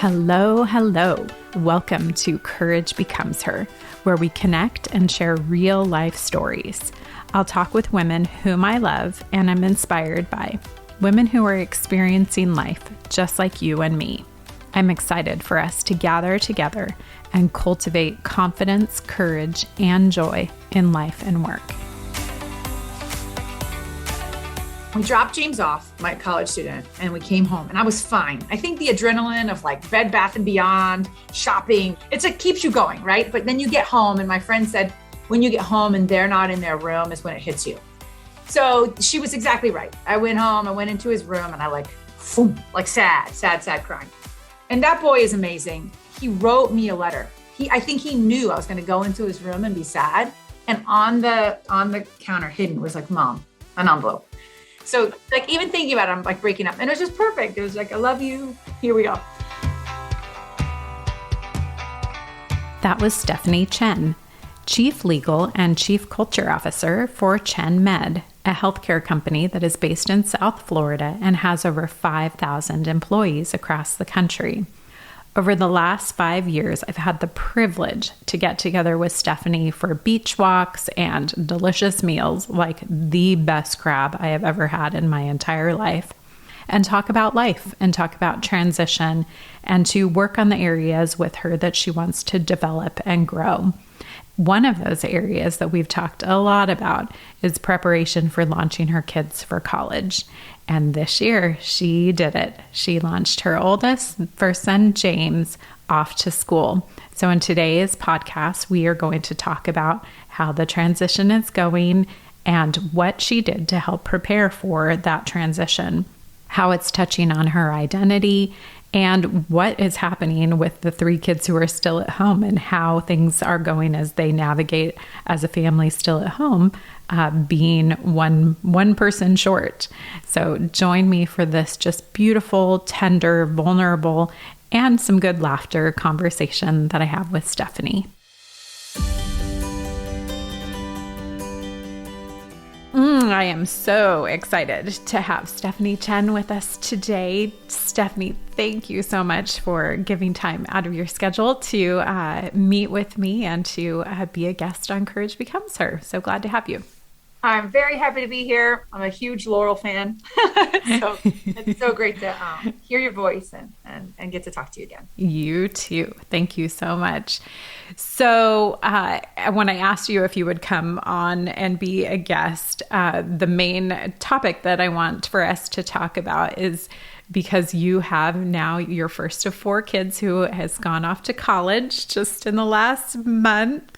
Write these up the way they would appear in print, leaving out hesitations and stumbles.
Hello, hello. Welcome to Courage Becomes Her, where we connect and share real life stories. I'll talk with women whom I love and am inspired by, women who are experiencing life just like you and me. I'm excited for us to gather together and cultivate confidence, courage, and joy in life and work. We dropped James off, my college student, and we came home and I was fine. I think the adrenaline of like Bed Bath & Beyond, shopping, it keeps you going, right? But then you get home and my friend said, when you get home and they're not in their room is when it hits you. So she was exactly right. I went home, I went into his room and I sad crying. And that boy is amazing. He wrote me a letter. I think he knew I was going to go into his room and be sad. And on the counter hidden was like, Mom, an envelope. So like even thinking about it, I'm like breaking up and it was just perfect. It was like, I love you. Here we go. That was Stephanie Chen, Chief Legal and Chief Culture Officer for ChenMed, a healthcare company that is based in South Florida and has over 5,000 employees across the country. Over the last 5 years, I've had the privilege to get together with Stephanie for beach walks and delicious meals, like the best crab I have ever had in my entire life, and talk about life and talk about transition and to work on the areas with her that she wants to develop and grow. One of those areas that we've talked a lot about is preparation for launching her kids for college. And this year, she did it. She launched her first son, James, off to school. So in today's podcast, we are going to talk about how the transition is going and what she did to help prepare for that transition, how it's touching on her identity, and what is happening with the 3 kids who are still at home and how things are going as they navigate as a family still at home, being one person short. So join me for this just beautiful, tender, vulnerable, and some good laughter conversation that I have with Stephanie. I am so excited to have Stephanie Chen with us today. Stephanie, thank you so much for giving time out of your schedule to meet with me and to be a guest on Courage Becomes Her. So glad to have you. I'm very happy to be here. I'm a huge Laurel fan. So it's so great to hear your voice and get to talk to you again. You too. Thank you so much. So when I asked you if you would come on and be a guest, the main topic that I want for us to talk about is because you have now your first of 4 kids who has gone off to college just in the last month.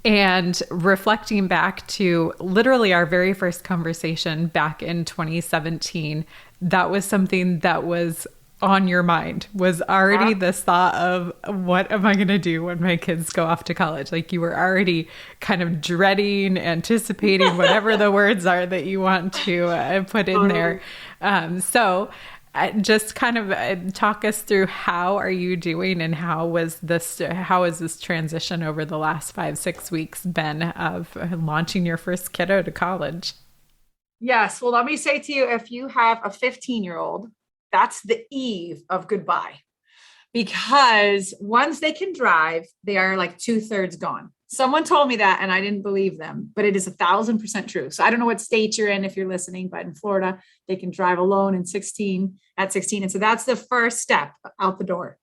And reflecting back to literally our very first conversation back in 2017, that was something that was on your mind, was already this thought of what am I going to do when my kids go off to college? Like you were already kind of dreading, anticipating whatever the words are that you want to put in there. So just kind of talk us through how are you doing and how has this transition over the last 5-6 weeks been of launching your first kiddo to college? Yes. Well, let me say to you, if you have a 15-year-old, that's the eve of goodbye, because once they can drive, they are like 2/3 gone. Someone told me that and I didn't believe them, but it is 1,000% true. So I don't know what state you're in if you're listening, but in Florida, they can drive alone at 16. And so that's the first step out the door.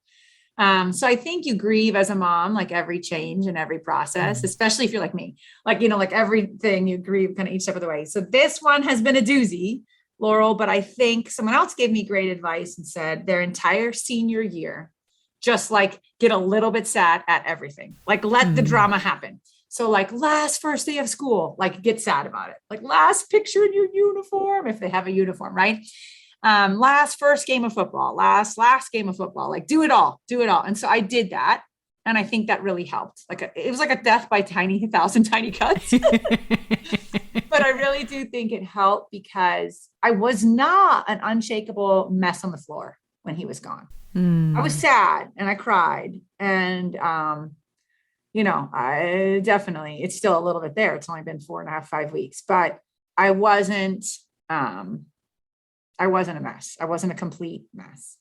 So I think you grieve as a mom, like every change and every process, especially if you're like me, like everything you grieve kind of each step of the way. So this one has been a doozy, Laurel, but I think someone else gave me great advice and said their entire senior year, just like get a little bit sad at everything, like let the drama happen. So like last first day of school, like get sad about it. Like last picture in your uniform, if they have a uniform, right? Last first game of football, last game of football, like do it all. And so I did that. And I think that really helped. It was like a death by 1,000 tiny cuts. But I really do think it helped because I was not an unshakable mess on the floor when he was gone. I was sad and I cried and, I definitely, it's still a little bit there. It's only been 4.5, 5 weeks, but I wasn't a mess. I wasn't a complete mess.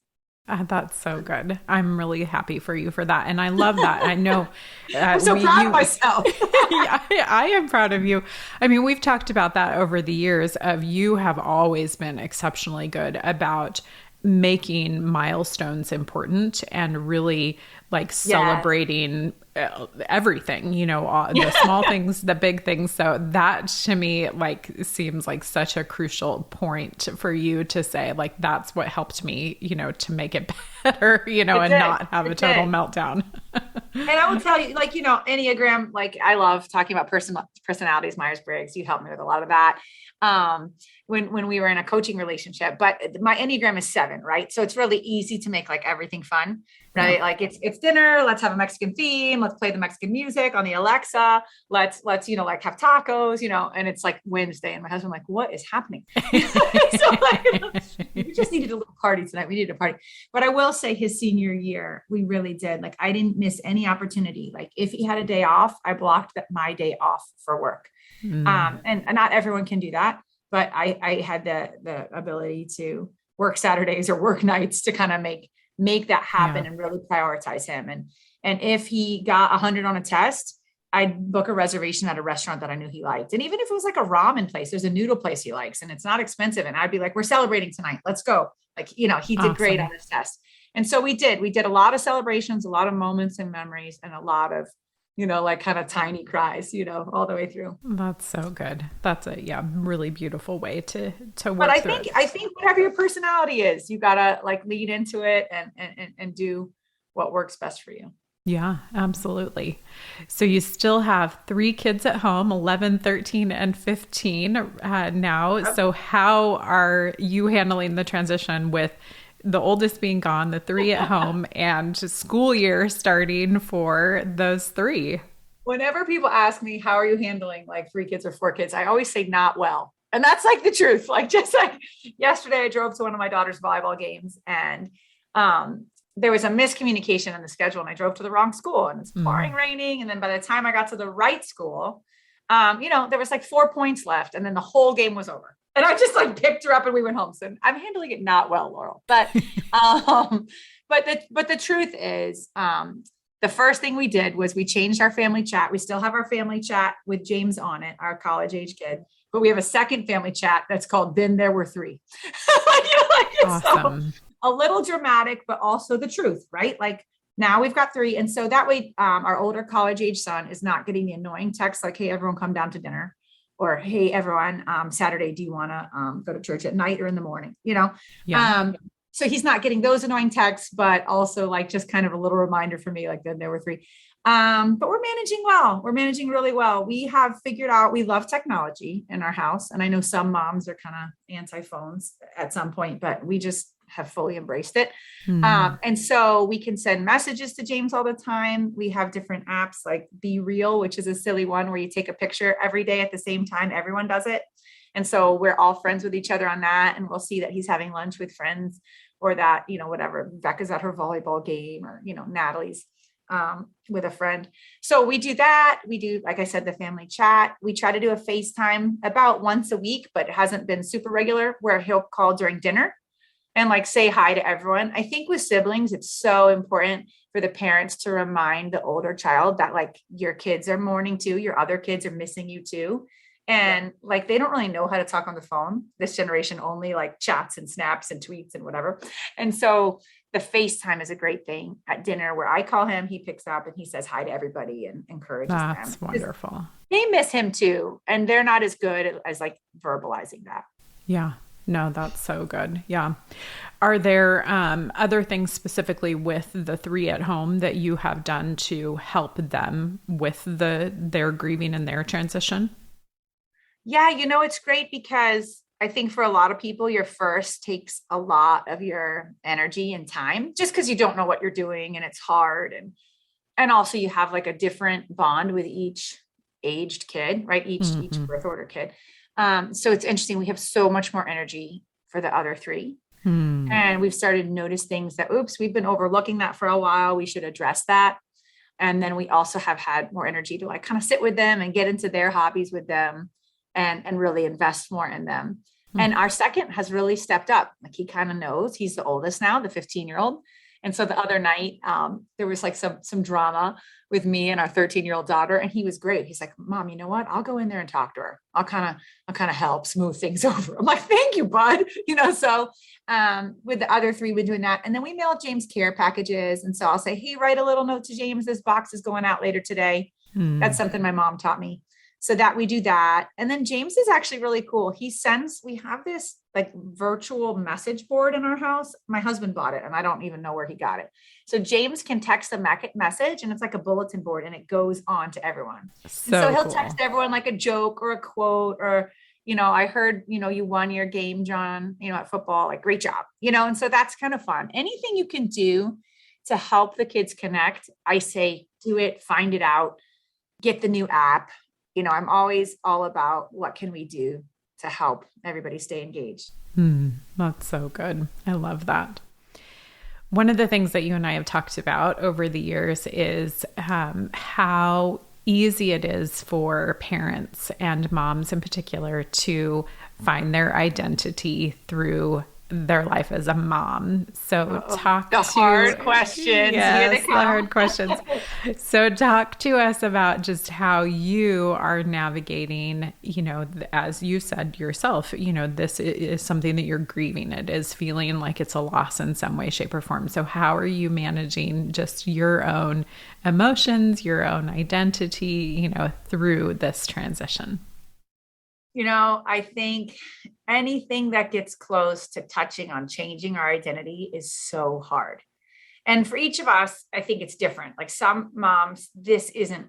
That's so good. I'm really happy for you for that. And I love that. I know I'm so proud of myself. yeah, I am proud of you. I mean, we've talked about that over the years of you have always been exceptionally good about making milestones important and really like Yes. celebrating everything, all, the small things, the big things. So that to me, like, seems like such a crucial point for you to say, like, that's what helped me, to make it better, It and did. not have a It total did. meltdown. And I will tell you, like, Enneagram, like I love talking about personalities, Myers-Briggs. You helped me with a lot of that. Um, when we were in a coaching relationship, but my Enneagram is 7, right? So it's really easy to make like everything fun, Yeah. right? Like it's dinner, let's have a Mexican theme, let's play the Mexican music on the Alexa, let's like have tacos, and it's like Wednesday, and my husband like, what is happening? So like, we just needed a little party tonight. We needed a party. But I will say his senior year, we really did. Like I didn't miss any opportunity. Like if he had a day off, I blocked my day off for work. Mm, And not everyone can do that, but I had the ability to work Saturdays or work nights to kind of make that happen yeah. and really prioritize him. And if he got 100 on a test, I'd book a reservation at a restaurant that I knew he liked. And even if it was like a ramen place, there's a noodle place he likes and it's not expensive. And I'd be like, we're celebrating tonight. Let's go. Like, he did great on Awesome. this test. And so we did a lot of celebrations, a lot of moments and memories, and a lot of, like kind of tiny cries, all the way through. That's so good. That's a really beautiful way to But work I through think it. I think whatever your personality is, you gotta like lead into it and do what works best for you. Yeah, absolutely. So you still have 3 kids at home, 11, 13, and 15 now. Yep. So how are you handling the transition with the oldest being gone, the 3 at home, and school year starting for those 3? Whenever people ask me how are you handling like 3 kids or 4 kids, I always say not well. And that's like the truth. Like just like yesterday, I drove to one of my daughter's volleyball games and there was a miscommunication in the schedule and I drove to the wrong school and it's pouring, Mm. raining. And then by the time I got to the right school, there was like 4 points left and then the whole game was over. And I just like picked her up and we went home. So I'm handling it not well, Laurel. Um, but the truth is, the first thing we did was we changed our family chat. We still have our family chat with James on it, our college age kid, but we have a second family chat that's called Then There Were Three. So Awesome. a little dramatic, but also the truth, right? Like now we've got 3. And so that way, our older college age son is not getting the annoying text like, hey, everyone come down to dinner. Or, hey, everyone, Saturday, do you want to go to church at night or in the morning? Yeah. Um, so he's not getting those annoying texts, but also like just kind of a little reminder for me, like then there were 3. But we're managing well. We're managing really well. We have figured out we love technology in our house. And I know some moms are kind of anti-phones at some point, but we just have fully embraced it. Mm. And so we can send messages to James all the time. We have different apps like Be Real, which is a silly one where you take a picture every day at the same time. Everyone does it. And so we're all friends with each other on that. And we'll see that he's having lunch with friends or that, whatever, Becca's at her volleyball game or, Natalie's with a friend. So we do that. We do, like I said, the family chat. We try to do a FaceTime about once a week, but it hasn't been super regular where he'll call during dinner and like say hi to everyone. I think with siblings, it's so important for the parents to remind the older child that like your kids are mourning too, your other kids are missing you too. And like they don't really know how to talk on the phone. This generation only like chats and snaps and tweets and whatever. And so the FaceTime is a great thing at dinner where I call him, he picks up and he says hi to everybody and encourages them. That's wonderful. They miss him too. And they're not as good as like verbalizing that. Yeah. No, that's so good. Yeah. Are there other things specifically with the 3 at home that you have done to help them with their grieving and their transition? Yeah, it's great because I think for a lot of people, your first takes a lot of your energy and time just because you don't know what you're doing and it's hard. And also you have like a different bond with each aged kid, right? Each Mm-hmm. birth order kid. So it's interesting. We have so much more energy for the other 3. Hmm. And we've started to notice things that, oops, we've been overlooking that for a while. We should address that. And then we also have had more energy to like kind of sit with them and get into their hobbies with them and really invest more in them. And our second has really stepped up. Like he kind of knows, he's the oldest now, the 15-year-old. And so the other night, there was like some drama with me and our 13-year-old daughter, and he was great. He's like, Mom, you know what? I'll go in there and talk to her. I'll kind of help smooth things over. I'm like, thank you, bud. So with the other three, we're doing that. And then we mail James care packages. And so I'll say, hey, write a little note to James. This box is going out later today. That's something my mom taught me. So that we do that. And then James is actually really cool. We have this like virtual message board in our house. My husband bought it and I don't even know where he got it. So James can text a message and it's like a bulletin board and it goes on to everyone. So he'll text everyone like a joke or a quote or, I heard, you won your game, John, at football, like great job, and so that's kind of fun. Anything you can do to help the kids connect, I say, do it, find it out, get the new app. I'm always all about what can we do to help everybody stay engaged. That's so good. I love that. One of the things that you and I have talked about over the years is how easy it is for parents and moms in particular to find their identity through their life as a mom. So hard questions. Yes, the hard questions. So talk to us about just how you are navigating, as you said yourself, this is something that you're grieving. It is feeling like it's a loss in some way, shape, or form. So how are you managing just your own emotions, your own identity, through this transition? I think anything that gets close to touching on changing our identity is so hard. And for each of us, I think it's different. Like some moms, this isn't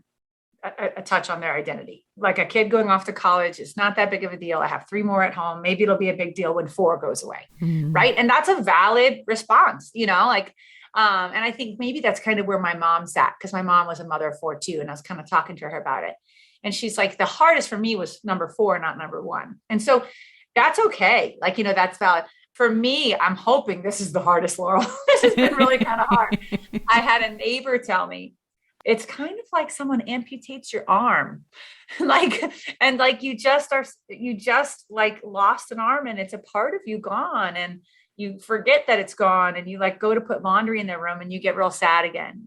a touch on their identity. Like a kid going off to college is not that big of a deal. I have 3 more at home. Maybe it'll be a big deal when 4 goes away. Right. And that's a valid response, and I think maybe that's kind of where my mom's at, because my mom was a mother of 4 too. And I was kind of talking to her about it. And she's like, the hardest for me was number 4, not number 1. And so that's okay. Like, that's valid. For me, I'm hoping this is the hardest, Laurel. This has been really kind of hard. I had a neighbor tell me, it's kind of like someone amputates your arm. You just lost an arm and it's a part of you gone. And you forget that it's gone. And you go to put laundry in their room and you get real sad again,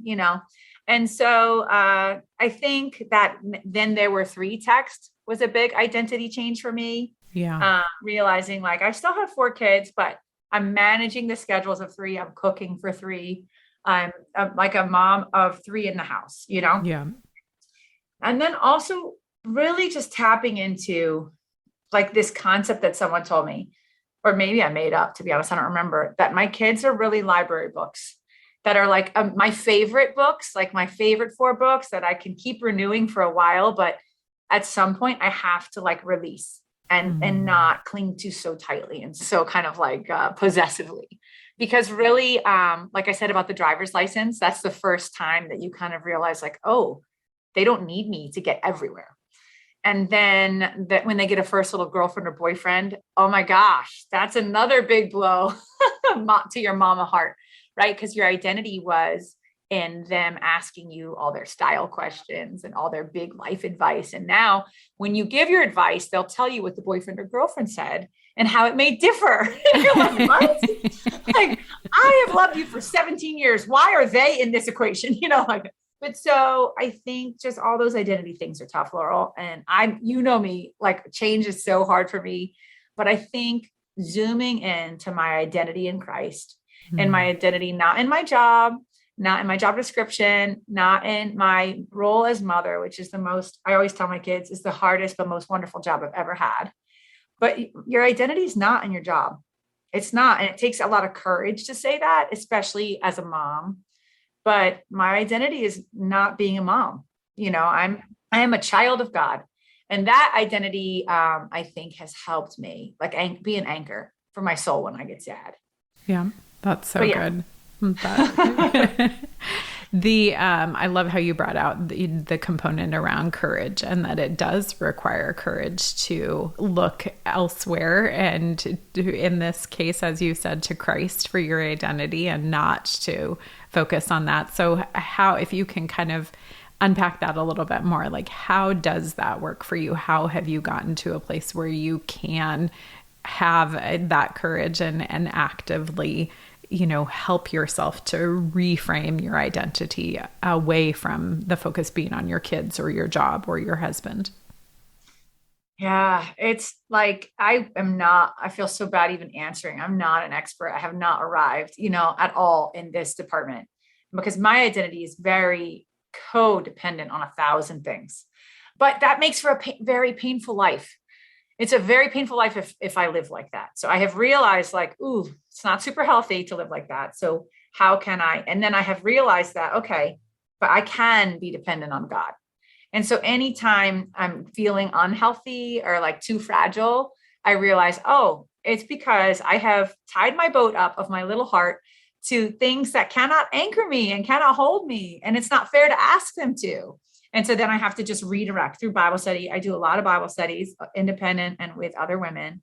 And so I think that then there were 3 texts was a big identity change for me. Yeah. Realizing I still have 4 kids, but I'm managing the schedules of 3. I'm cooking for 3. I'm like a mom of 3 in the house, Yeah. And then also really just tapping into this concept that someone told me, or maybe I made up, to be honest, I don't remember, that my kids are really library books. That are my favorite books, my favorite 4 books that I can keep renewing for a while, but at some point I have to release and not cling to so tightly and so kind of possessively, because really, like I said about the driver's license, that's the first time that you kind of realize oh, they don't need me to get everywhere. And then that when they get a first little girlfriend or boyfriend, oh my gosh, that's another big blow to your mama heart. Right? Because your identity was in them asking you all their style questions and all their big life advice. And now when you give your advice, they'll tell you what the boyfriend or girlfriend said and how it may differ. You're like, what? I have loved you for 17 years. Why are they in this equation? But so I think just all those identity things are tough, Laurel. And me, change is so hard for me, but I think zooming into my identity in Christ, and my identity, not in my job, not in my job description, not in my role as mother, which is I always tell my kids, is the hardest, but most wonderful job I've ever had. But your identity is not in your job. It's not. And it takes a lot of courage to say that, especially as a mom. But my identity is not being a mom. I am a child of God. And that identity, I think, has helped me be an anchor for my soul when I get sad. Yeah. That's so good. I love how you brought out the component around courage, and that it does require courage to look elsewhere, and in this case, as you said, to Christ for your identity and not to focus on that. So if you can kind of unpack that a little bit more, how does that work for you? How have you gotten to a place where you can have that courage and actively, help yourself to reframe your identity away from the focus being on your kids or your job or your husband. Yeah, it's like I feel so bad even answering. I'm not an expert. I have not arrived, at all in this department because my identity is very codependent on 1,000 things. But that makes for a very painful life. It's a very painful life if I live like that. So I have realized ooh, it's not super healthy to live like that. So how can I? And then I have realized that, okay, but I can be dependent on God. And so anytime I'm feeling unhealthy or too fragile, I realize, oh, it's because I have tied my boat up of my little heart to things that cannot anchor me and cannot hold me. And it's not fair to ask them to. And so then I have to just redirect through Bible study. I do a lot of Bible studies, independent and with other women,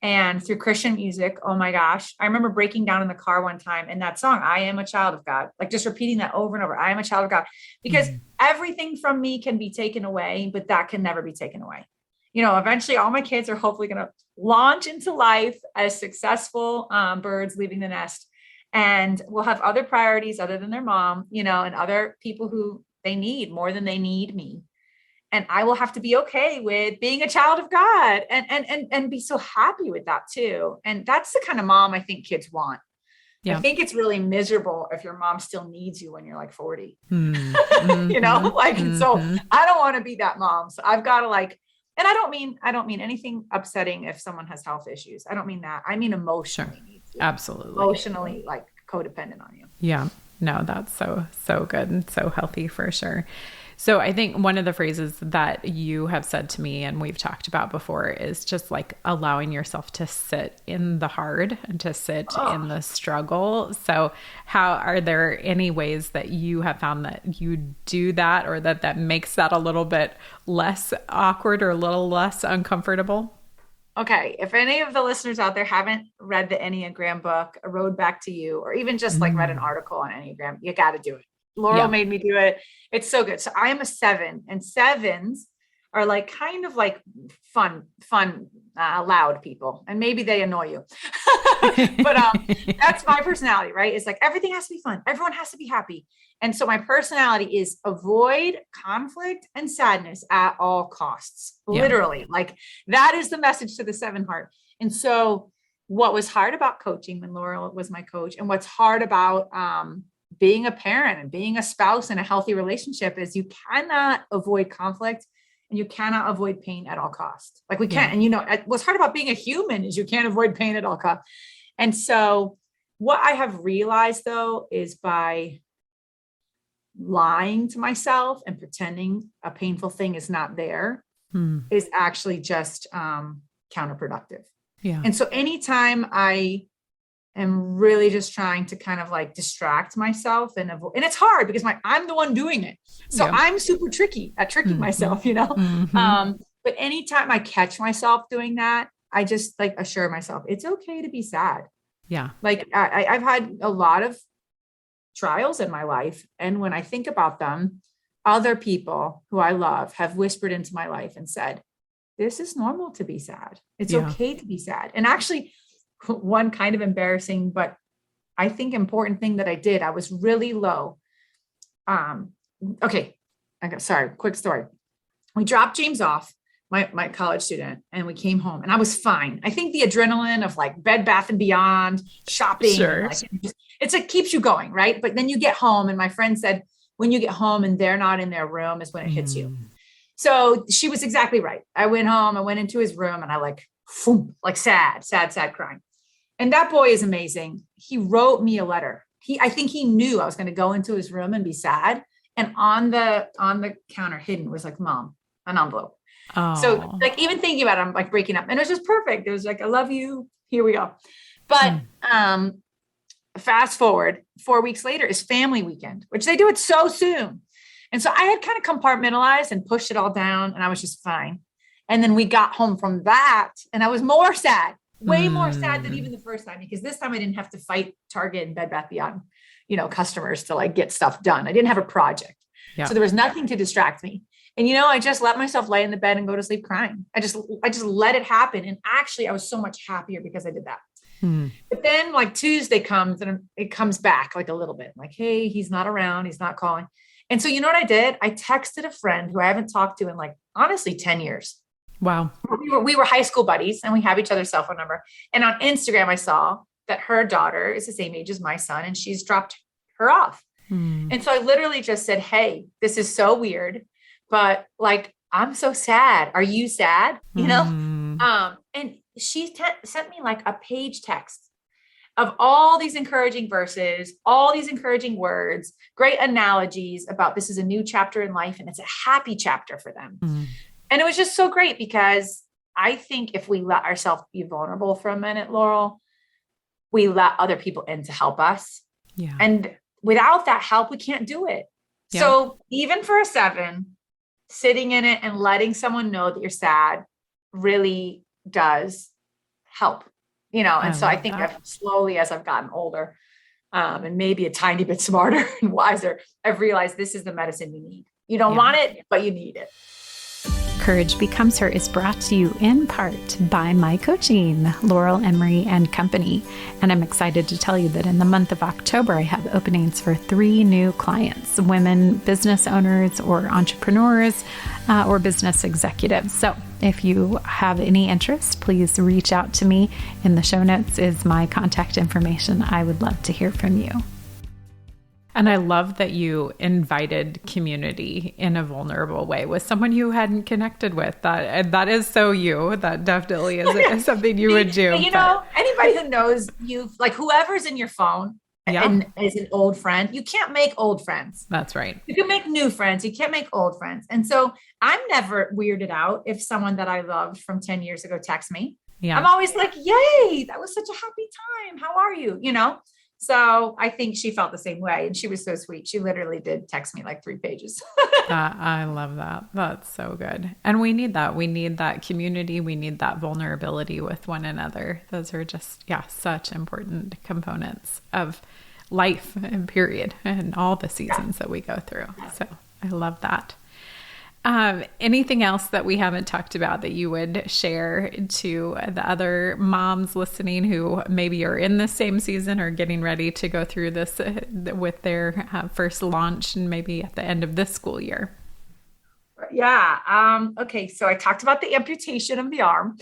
and through Christian music. Oh my gosh. I remember breaking down in the car one time and that song, I am a child of God, just repeating that over and over. I am a child of God, because everything from me can be taken away, but that can never be taken away. Eventually all my kids are hopefully going to launch into life as successful birds leaving the nest. And we'll have other priorities other than their mom, and other people who they need more than they need me. And I will have to be okay with being a child of God and be so happy with that too. And that's the kind of mom I think kids want. Yeah. I think it's really miserable if your mom still needs you when you're 40, so I don't want to be that mom. So I've got to and I don't mean anything upsetting if someone has health issues. I don't mean that. I mean emotionally. Sure. Absolutely. Emotionally, codependent on you. Yeah. No, that's so good and so healthy for sure. So I think one of the phrases that you have said to me and we've talked about before is just allowing yourself to sit in the hard and to sit in the struggle. So how are there any ways that you have found that you do that, or that makes that a little bit less awkward or a little less uncomfortable? Okay. If any of the listeners out there haven't read the Enneagram book, A Road Back to You, or even just read an article on Enneagram, you got to do it. Laurel made me do it. It's so good. So I am a 7, and 7s are fun, loud people. And maybe they annoy you, but that's my personality, right? It's everything has to be fun. Everyone has to be happy. And so my personality is avoid conflict and sadness at all costs, literally. That is the message to the 7 heart. And so what was hard about coaching when Laurel was my coach, and what's hard about, being a parent and being a spouse in a healthy relationship, is you cannot avoid conflict and you cannot avoid pain at all costs. We can't. And what's hard about being a human is you can't avoid pain at all costs. And so what I have realized though, is by lying to myself and pretending a painful thing is not there is actually just counterproductive. Yeah. And so anytime I am really just trying to kind of distract myself and avoid, and it's hard because I'm the one doing it. So I'm super tricky at tricking myself, but anytime I catch myself doing that, I just assure myself it's okay to be sad. Yeah. I've had a lot of trials in my life. And when I think about them, other people who I love have whispered into my life and said, this is normal to be sad. It's okay to be sad. And actually, one kind of embarrassing, but I think important thing that I did, I was really low. Quick story. We dropped James off, my college student, and we came home and I was fine. I think the adrenaline of Bed Bath and Beyond shopping, sure. It keeps you going. Right. But then you get home, and my friend said, when you get home and they're not in their room is when it hits you. So she was exactly right. I went home, I went into his room, and I sad crying. And that boy is amazing. He wrote me a letter. I think he knew I was going to go into his room and be sad. And on the counter hidden was Mom, an envelope. Oh. So even thinking about it, I'm breaking up, and it was just perfect. It was I love you. Here we go. But, fast forward 4 weeks later is family weekend, which they do it so soon. And so I had kind of compartmentalized and pushed it all down, and I was just fine. And then we got home from that, and I was more sad. Way more sad than even the first time, because this time I didn't have to fight Target and Bed Bath Beyond, customers to get stuff done. I didn't have a project. Yeah. So there was nothing to distract me. And, I just let myself lay in the bed and go to sleep crying. I just let it happen. And actually I was so much happier because I did that. But then like Tuesday comes and it comes back like a little bit like, hey, he's not around. He's not calling. And so, you know what I did? I texted a friend who I haven't talked to in like, honestly, 10 years. Wow. We were high school buddies and we have each other's cell phone number. And on Instagram, I saw that her daughter is the same age as my son and she's dropped her off. And so I literally just said, hey, this is so weird, but like, I'm so sad. Are you sad? And she sent me like a page text of all these encouraging verses, all these encouraging words, great analogies about this is a new chapter in life and it's a happy chapter for them. And it was just so great because I think if we let ourselves be vulnerable for a minute, Laurel, we let other people in to help us. Yeah. And without that help, we can't do it. Yeah. So even for a 7, sitting in it and letting someone know that you're sad really does help, and so I think I've slowly, as I've gotten older, and maybe a tiny bit smarter and wiser, I've realized this is the medicine you need. You don't want it, but you need it. Courage Becomes Her is brought to you in part by my coaching, Laurel Emery and Company. And I'm excited to tell you that in the month of October, I have openings for 3 new clients, women business owners or entrepreneurs or business executives. So if you have any interest, please reach out to me. In the show notes is my contact information. I would love to hear from you. And I love that you invited community in a vulnerable way with someone you hadn't connected with. That is so you. That definitely is something you would do. Anybody who knows you, like whoever's in your phone and is an old friend, you can't make old friends. That's right. You can make new friends. You can't make old friends. And so I'm never weirded out if someone that I loved from 10 years ago texts me. Yeah. I'm always like, yay, that was such a happy time. How are you? So I think she felt the same way and she was so sweet. She literally did text me like 3 pages. I love that. That's so good. And we need that. We need that community. We need that vulnerability with one another. Those are just, such important components of life and period and all the seasons that we go through. So I love that. Anything else that we haven't talked about that you would share to the other moms listening who maybe are in the same season or getting ready to go through this with their first launch and maybe at the end of this school year? Yeah. Okay. So I talked about the amputation of the arm.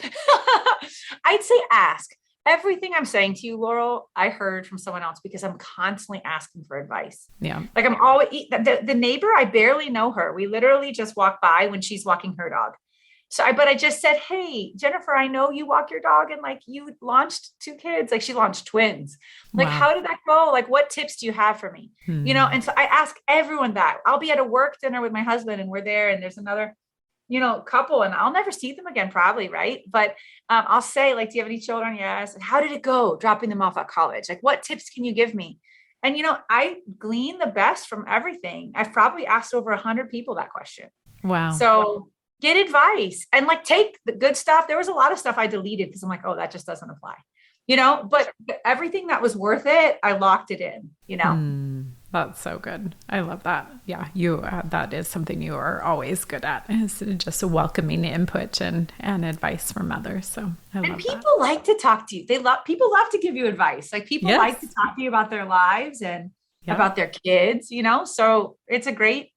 I'd say ask. Everything I'm saying to you, Laurel, I heard from someone else because I'm constantly asking for advice. Yeah. Like I'm always, the neighbor, I barely know her. We literally just walk by when she's walking her dog. But I just said, hey, Jennifer, I know you walk your dog and like you launched 2 kids, like she launched twins. Like, how did that go? Like, what tips do you have for me? And so I ask everyone that. I'll be at a work dinner with my husband and we're there and there's another couple and I'll never see them again, probably. Right. But I'll say like, do you have any children? Yes. And how did it go dropping them off at college? Like, what tips can you give me? And, I glean the best from everything. I've probably asked over 100 people that question. Wow. So get advice and like, take the good stuff. There was a lot of stuff I deleted because I'm like, oh, that just doesn't apply, but everything that was worth it, I locked it in, That's so good. I love that. Yeah, that is something you are always good at, is just welcoming input and advice from others. So people like to talk to you. People love to give you advice. Like people like to talk to you about their lives and about their kids, so it's a great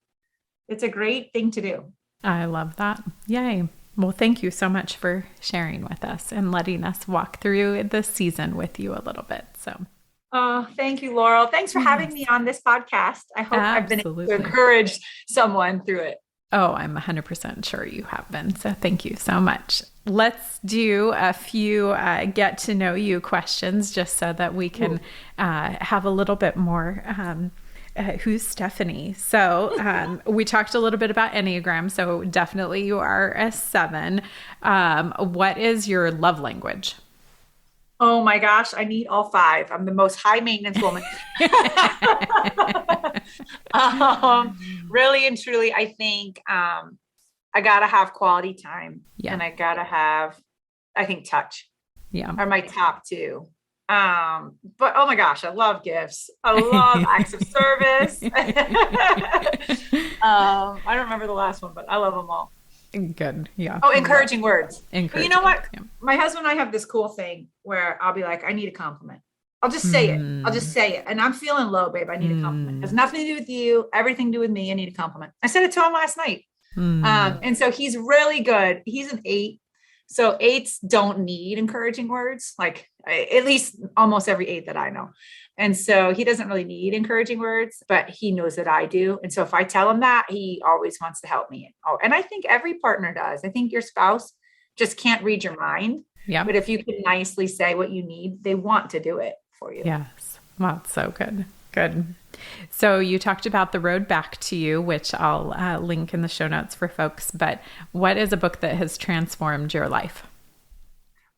thing to do. I love that. Yay. Well, thank you so much for sharing with us and letting us walk through this season with you a little bit. So. Oh, thank you, Laurel. Thanks for having me on this podcast. I hope I've been able to encourage someone through it. Oh, I'm 100% sure you have been. So thank you so much. Let's do a few get to know you questions just so that we can have a little bit more who's Stephanie. So we talked a little bit about Enneagram. So definitely you are a 7. What is your love language? Oh my gosh, I need all 5. I'm the most high maintenance woman. Really and truly, I think I got to have quality time and I got to have, I think touch are my top 2. But oh my gosh, I love gifts. I love acts of service. I don't remember the last one, but I love them all. Good. Yeah. Oh, encouraging words. But you know Encouraging what? words. Yeah. My husband and I have this cool thing where I'll be like, I need a compliment. I'll just say it. I'll just Mm, say it. And I'm feeling low, babe. I need a compliment. It has nothing to do with you, everything to do with me. I need a compliment. I said it to him last night. mm. And so he's really good. He's an 8. So 8s don't need encouraging words, like at least almost every 8 that I know. And so he doesn't really need encouraging words, but he knows that I do. And so if I tell him that, he always wants to help me. Oh, and I think every partner does. I think your spouse just can't read your mind. Yeah. But if you can nicely say what you need, they want to do it for you. Yes. Well, that's so good. Good. So you talked about The Road Back to You, which I'll link in the show notes for folks. But what is a book that has transformed your life?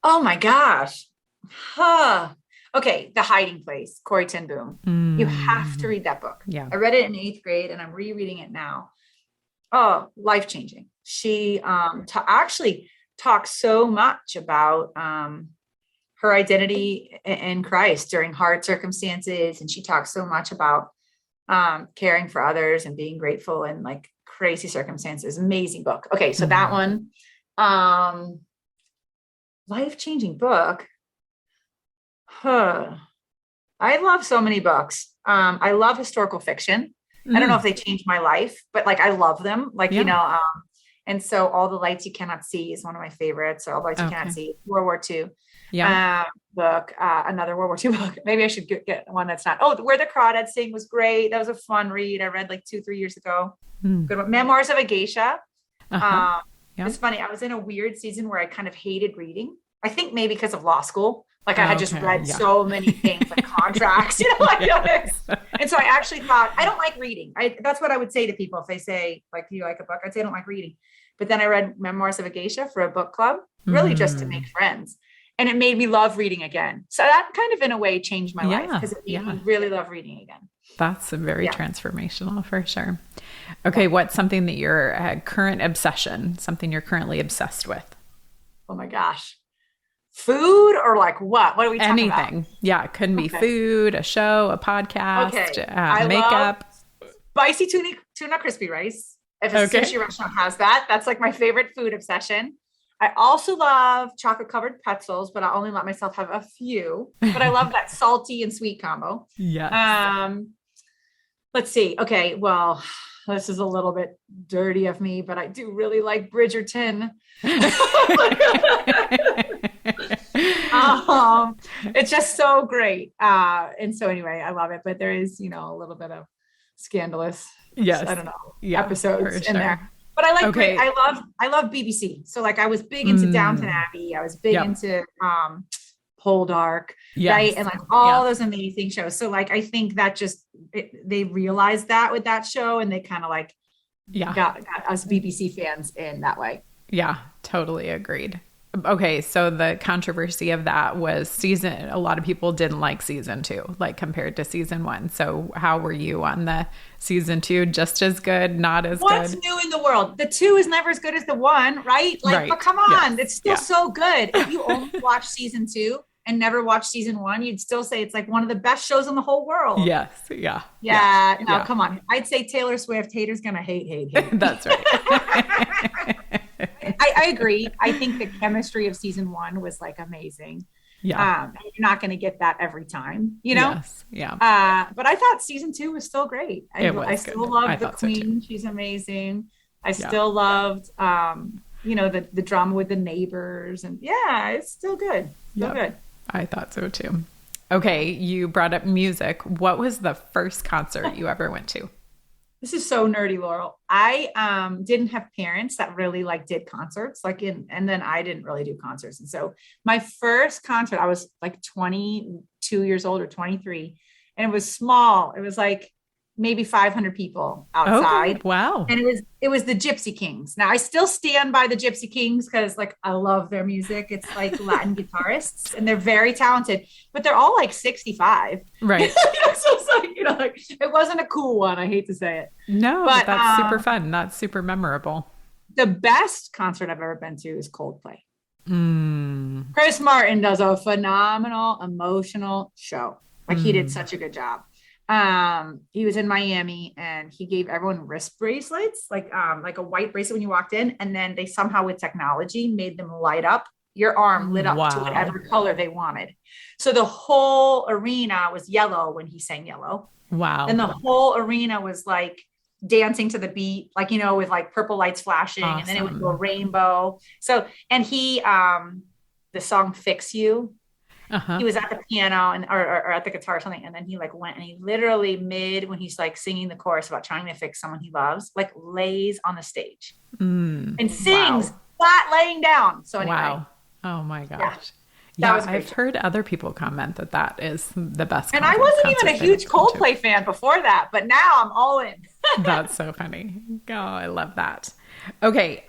Oh my gosh. Huh. Okay. The Hiding Place, Corrie Ten Boom. You have to read that book. Yeah. I read it in 8th grade and I'm rereading it now. Oh, life-changing. She actually talks so much about her identity in Christ during hard circumstances. And she talks so much about caring for others and being grateful in like crazy circumstances. Amazing book. Okay. So that one, life-changing book. Huh. I love so many books. I love historical fiction. I don't know if they changed my life, but like, I love them. Like, and so All the Lights You Cannot See is one of my favorites. So All the Lights You Cannot See, World War II. Book, another World War II book. Maybe I should get one that's not. Oh, Where the Crawdads Sing was great. That was a fun read. I read like 2-3 years ago. Good one. Memoirs of a Geisha. It's funny. I was in a weird season where I kind of hated reading. I think maybe because of law school. Like I had just read so many things, like contracts, and so I actually thought, I don't like reading. That's what I would say to people if they say, like, do you like a book? I'd say I don't like reading. But then I read Memoirs of a Geisha for a book club, really just to make friends. And it made me love reading again. So that kind of in a way changed my life because it made me really love reading again. That's very transformational for sure. Okay. What's something that your current obsession, something you're currently obsessed with? Oh my gosh. Food or like what? What are we talking about? Anything. Yeah. It couldn't be food, a show, a podcast, makeup. Spicy tuna crispy rice. If a sushi restaurant has that, that's like my favorite food obsession. I also love chocolate covered pretzels, but I only let myself have a few. But I love that salty and sweet combo. Yes. Let's see. Okay. Well, this is a little bit dirty of me, but I do really like Bridgerton. It's just so great. And so anyway, I love it, but there is, a little bit of scandalous, I don't know, episodes in there. But I like, I love BBC. So like I was big into Downton Abbey. I was big into Poldark, right? And like all those amazing shows. So like I think that just they realized that with that show, and they kind of like got us BBC fans in that way. Yeah, totally agreed. Okay, so the controversy of that was a lot of people didn't like season 2, like compared to season 1. So how were you on the season 2? Just as good, not as good? What's new in the world? The 2 is never as good as the 1, right? Like, but come on, it's still so good. If you only watch season 2 and never watch season 1, you'd still say it's like one of the best shows in the whole world. Yes. Come on. I'd say Taylor Swift, haters gonna hate. That's right. I agree. I think the chemistry of season 1 was like amazing. Yeah. You're not going to get that every time, Yes. Yeah. But I thought season 2 was still great. I still love the Queen. So she's amazing. I still loved, the drama with the neighbors, and it's still good. Still good. I thought so too. Okay. You brought up music. What was the first concert you ever went to? This is so nerdy, Laurel. I didn't have parents that really like did concerts, and then I didn't really do concerts. And so my first concert, I was like 22 years old or 23, and it was small. It was like maybe 500 people outside. Okay. Wow. And it was the Gypsy Kings. Now I still stand by the Gypsy Kings because like I love their music. It's like Latin guitarists, and they're very talented, but they're all like 65. Right. So it's like, it wasn't a cool one. I hate to say it. No, but that's super fun. That's super memorable. The best concert I've ever been to is Coldplay. Chris Martin does a phenomenal emotional show. Like he did such a good job. He was in Miami and he gave everyone wrist bracelets, like a white bracelet when you walked in, and then they somehow with technology made them light up. Your arm lit up to whatever color they wanted. So the whole arena was yellow when he sang yellow. Wow. And the whole arena was like dancing to the beat, like, you know, with like purple lights flashing, and then it would go rainbow. So, and he, the song Fix You, he was at the piano or at the guitar or something. And then he like went and he literally when he's like singing the chorus about trying to fix someone he loves, like lays on the stage and sings flat laying down. So anyway. Wow. Oh my gosh. Yeah. Yeah, I've heard other people comment that is the best. And I wasn't even a huge Coldplay fan before that, but now I'm all in. That's so funny. Oh, I love that. Okay.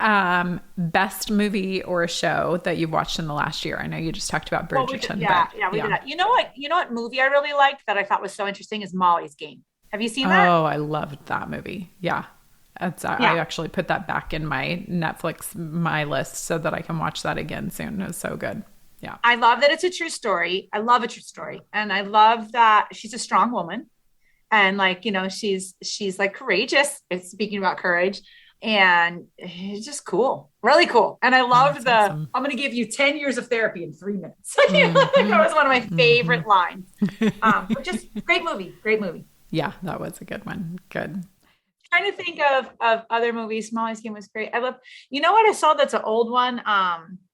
Best movie or show that you've watched in the last year? I know you just talked about Bridgerton. We did that. You know what movie I really liked that I thought was so interesting is Molly's Game. Have you seen that? Oh, I loved that movie. Yeah. I actually put that back in my Netflix, my list so that I can watch that again soon. It was so good. Yeah. I love that it's a true story. I love a true story. And I love that she's a strong woman. And like, you know, she's like courageous. It's speaking about courage. And it's just cool. Really cool. And I loved awesome. I'm going to give you 10 years of therapy in 3 minutes. That was one of my favorite lines. But just great movie. Great movie. Yeah, that was a good one. Good. Trying to think of other movies. Molly's Game was great. I love, you know what I saw that's an old one,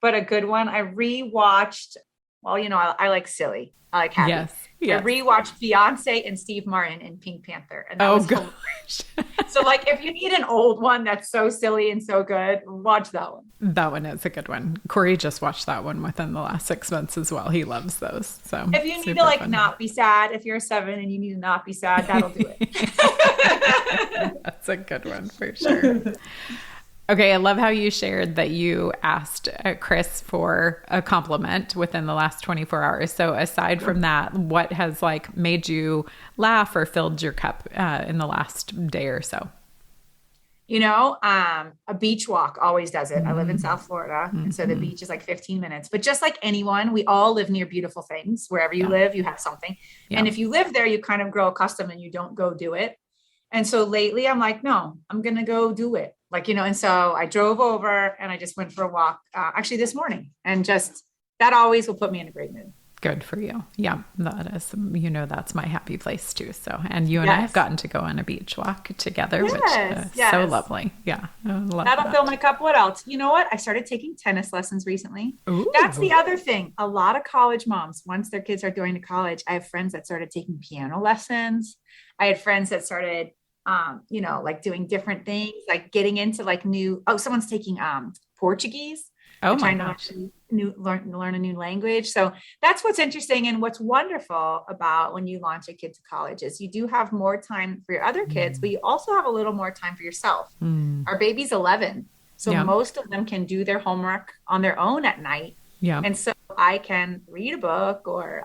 but a good one. I rewatched, well, you know, I like silly. I like happy. Yes. I rewatched Beyonce and Steve Martin in Pink Panther. And that was gosh. So like if you need an old one that's so silly and so good, watch that one. That one is a good one. Corey just watched that one within the last 6 months as well. He loves those. So if you need to like not be sad, if you're 7 and you need to not be sad, that'll do it. That's a good one for sure. Okay, I love how you shared that you asked Chris for a compliment within the last 24 hours. So aside from that, what has like made you laugh or filled your cup in the last day or so? You know, a beach walk always does it. I live in South Florida. And so the beach is like 15 minutes, but just like anyone, we all live near beautiful things. Wherever you live, you have something. Yeah. And if you live there, you kind of grow accustomed and you don't go do it. And so lately I'm like, no, I'm going to go do it. Like, you know, and so I drove over and I just went for a walk actually this morning, and just that always will put me in a great mood. Good for you. Yeah, that is, you know, that's my happy place too. So, and you and I have gotten to go on a beach walk together, which is so lovely. Yeah. That'll fill my cup. What else? You know what? I started taking tennis lessons recently. Ooh. That's the other thing. A lot of college moms, once their kids are going to college, I have friends that started taking piano lessons. I had friends that started you know, like doing different things, like getting into like someone's taking Portuguese. Oh my trying gosh. To learn a new language. So that's what's interesting. And what's wonderful about when you launch a kid to college is you do have more time for your other kids, but you also have a little more time for yourself. Our baby's 11. So most of them can do their homework on their own at night. Yeah. And so I can read a book or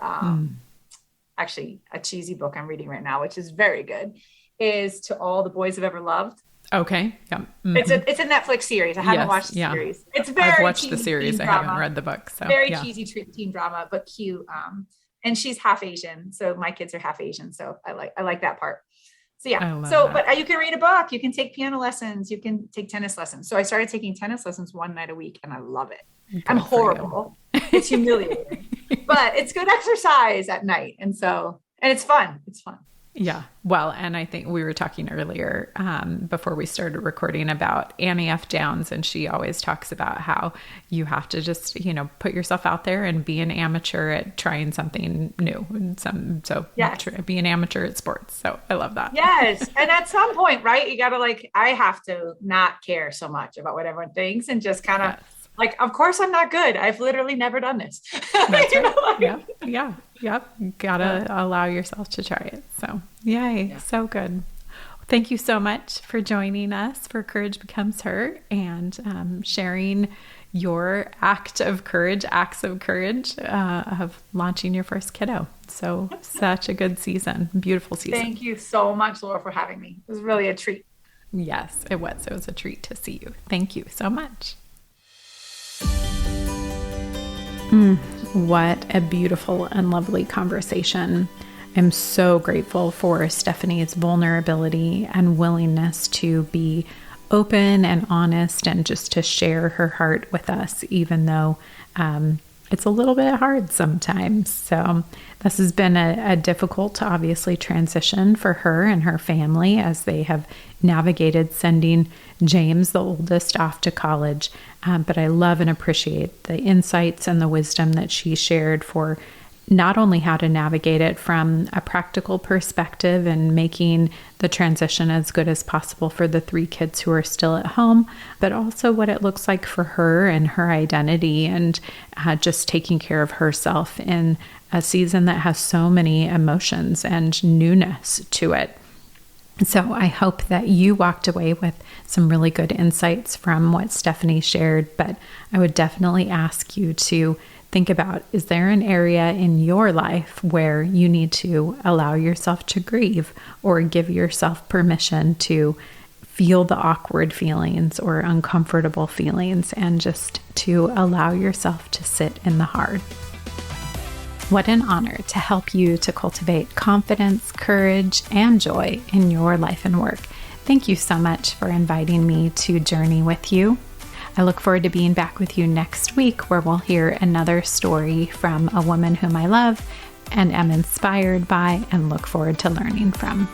actually a cheesy book I'm reading right now, which is very good, is To All the Boys I've Ever Loved. Okay. Yeah. It's a Netflix series. I haven't watched the series. It's very I've watched the series. I haven't read the book. So very cheesy teen drama, but cute. And she's half Asian. So my kids are half Asian. So I like that part. So yeah. So, but you can read a book, you can take piano lessons, you can take tennis lessons. So I started taking tennis lessons one night a week and I love it. Good. I'm horrible. It's humiliating, but it's good exercise at night. And it's fun. It's fun. Yeah. Well, and I think we were talking earlier before we started recording about Annie F. Downs, and she always talks about how you have to just, you know, put yourself out there and be an amateur at trying something new. Be an amateur at sports. So I love that. Yes. And at some point, right, you got to I have to not care so much about what everyone thinks and just kind of of course I'm not good. I've literally never done this. That's right. Yep. Gotta allow yourself to try it. So yay. Yeah. So good. Thank you so much for joining us for Courage Becomes Her and sharing your acts of courage of launching your first kiddo. So such a good season. Beautiful season. Thank you so much, Laura, for having me. It was really a treat. Yes, it was. It was a treat to see you. Thank you so much. What a beautiful and lovely conversation. I'm so grateful for Stephanie's vulnerability and willingness to be open and honest and just to share her heart with us, even though it's a little bit hard sometimes. So this has been a difficult, obviously, transition for her and her family as they have navigated sending James, the oldest, off to college. But I love and appreciate the insights and the wisdom that she shared for not only how to navigate it from a practical perspective and making the transition as good as possible for the 3 kids who are still at home, but also what it looks like for her and her identity and just taking care of herself in a season that has so many emotions and newness to it. So I hope that you walked away with some really good insights from what Stephanie shared, but I would definitely ask you to think about, is there an area in your life where you need to allow yourself to grieve or give yourself permission to feel the awkward feelings or uncomfortable feelings and just to allow yourself to sit in the hard? What an honor to help you to cultivate confidence, courage, and joy in your life and work. Thank you so much for inviting me to journey with you. I look forward to being back with you next week, where we'll hear another story from a woman whom I love and am inspired by and look forward to learning from.